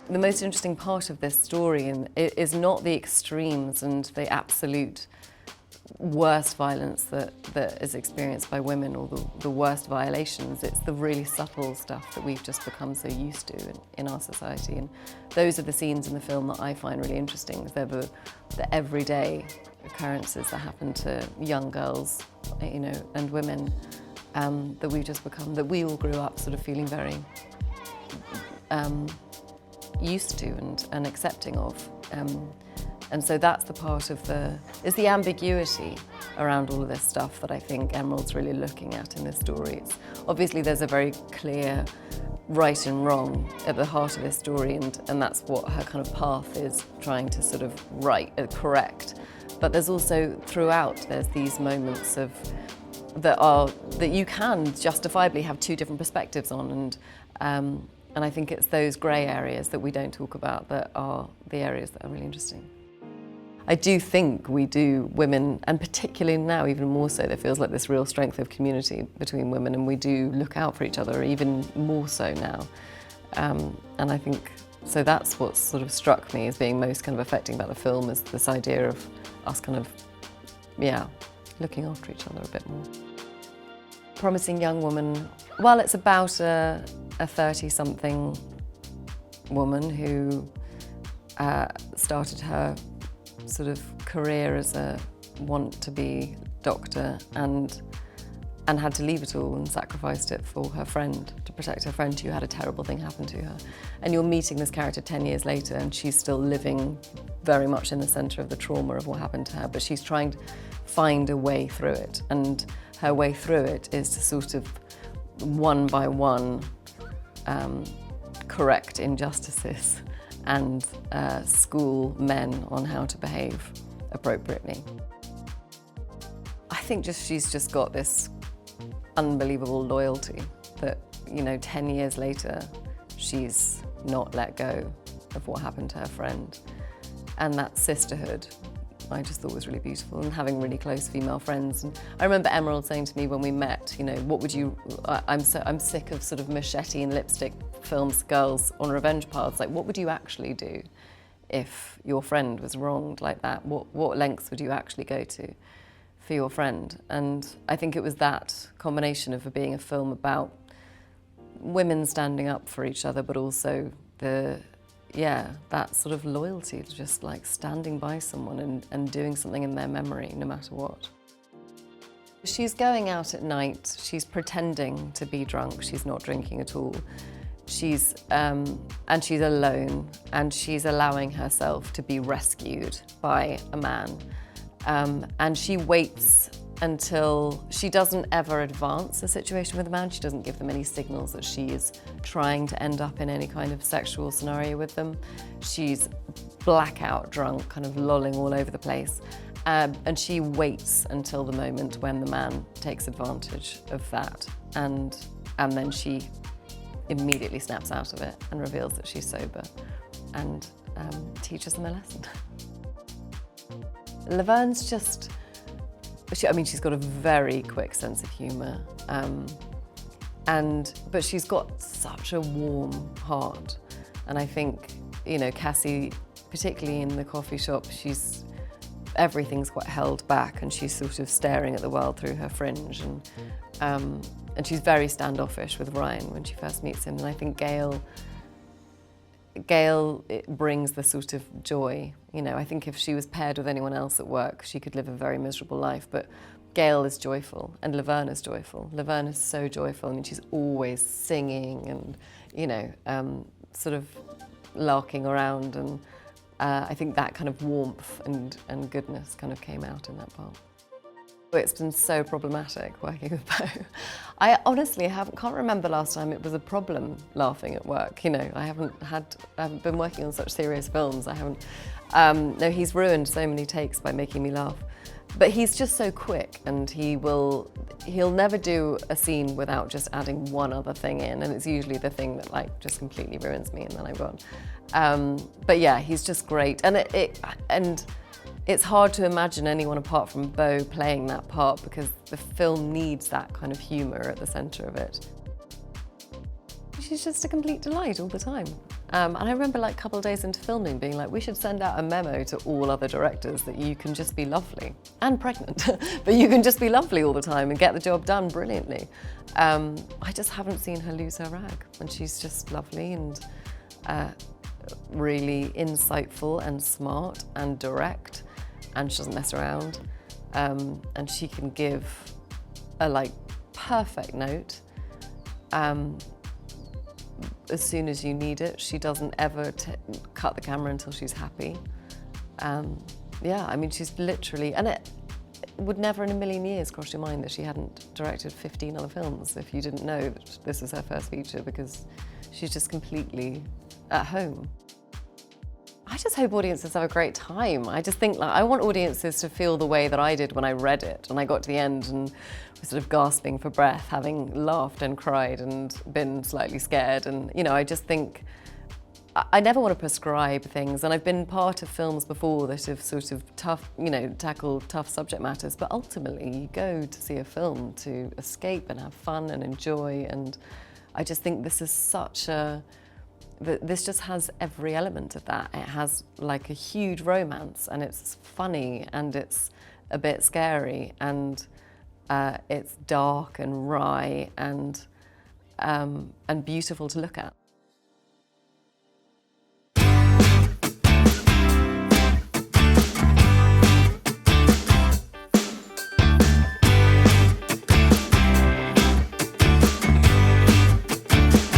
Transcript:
the most interesting part of this story is not the extremes and the absolute worst violence that is experienced by women, or the worst violations. It's the really subtle stuff that we've just become so used to in our society. And those are the scenes in the film that I find really interesting. They're the everyday occurrences that happen to young girls, you know, and women, that we've just become, that we all grew up sort of feeling very used to and accepting of. And so that's the part of is the ambiguity around all of this stuff that I think Emerald's really looking at in this story. Obviously there's a very clear right and wrong at the heart of this story, and that's what her kind of path is, trying to sort of correct. But there's also, throughout, there's these moments that you can justifiably have two different perspectives on, and I think it's those grey areas that we don't talk about that are the areas that are really interesting. I do think we do, women, and particularly now even more so, there feels like this real strength of community between women, and we do look out for each other even more so now. And I think, so that's what sort of struck me as being most kind of affecting about the film, is this idea of us kind of, looking after each other a bit more. Promising Young Woman, well, it's about a 30-something woman who started her sort of career as a want-to-be doctor and had to leave it all and sacrificed it for her friend, to protect her friend who had a terrible thing happen to her. And you're meeting this character 10 years later, and she's still living very much in the centre of the trauma of what happened to her, but she's trying to find a way through it. And her way through it is to sort of, one by one, correct injustices and school men on how to behave appropriately. I think she's just got this unbelievable loyalty that, you know, 10 years later, she's not let go of what happened to her friend. And that sisterhood, I just thought was really beautiful, and having really close female friends. And I remember Emerald saying to me when we met, you know, what would you, I'm sick of sort of machete and lipstick films, girls on revenge paths. Like, what would you actually do if your friend was wronged like that? What lengths would you actually go to for your friend? And I think it was that combination of it being a film about women standing up for each other, but also that sort of loyalty to just like standing by someone and doing something in their memory, no matter what. She's going out at night, she's pretending to be drunk, she's not drinking at all. She's alone, and she's allowing herself to be rescued by a man. And she waits until she doesn't ever advance the situation with the man. She doesn't give them any signals that she is trying to end up in any kind of sexual scenario with them. She's blackout drunk, kind of lolling all over the place. And she waits until the moment when the man takes advantage of that. And then she immediately snaps out of it and reveals that she's sober and teaches them a lesson. Laverne's just, she's got a very quick sense of humour, but she's got such a warm heart. And I think, you know, Cassie, particularly in the coffee shop, everything's quite held back, and she's sort of staring at the world through her fringe, and she's very standoffish with Ryan when she first meets him. And I think Gail, it brings the sort of joy. You know, I think if she was paired with anyone else at work, she could live a very miserable life, but Gail is joyful, and Laverne is joyful. Laverne is so joyful. I mean, she's always singing and, you know, sort of larking around, and I think that kind of warmth and goodness kind of came out in that part. It's been so problematic working with Bo. I honestly can't remember last time it was a problem laughing at work. You know, I haven't been working on such serious films. No, he's ruined so many takes by making me laugh. But he's just so quick, and he'll never do a scene without just adding one other thing in, and it's usually the thing that like just completely ruins me, and then I'm gone. But yeah, he's just great, and it's hard to imagine anyone apart from Bo playing that part, because the film needs that kind of humour at the centre of it. She's just a complete delight all the time. And I remember like a couple of days into filming being like, we should send out a memo to all other directors that you can just be lovely and pregnant, but you can just be lovely all the time and get the job done brilliantly. I just haven't seen her lose her rag, and she's just lovely and really insightful and smart and direct, and she doesn't mess around. And she can give a like perfect note as soon as you need it. She doesn't ever cut the camera until she's happy. Yeah, I mean, she's literally, and it would never in a million years cross your mind that she hadn't directed 15 other films if you didn't know that this was her first feature, because she's just completely at home. I just hope audiences have a great time. I just think, like, I want audiences to feel the way that I did when I read it and I got to the end and was sort of gasping for breath, having laughed and cried and been slightly scared. And, you know, I just think, I never want to prescribe things, and I've been part of films before that have sort of tackled tough subject matters, but ultimately you go to see a film to escape and have fun and enjoy, and I just think this is this just has every element of that. It has like a huge romance, and it's funny, and it's a bit scary, and it's dark and wry and beautiful to look at.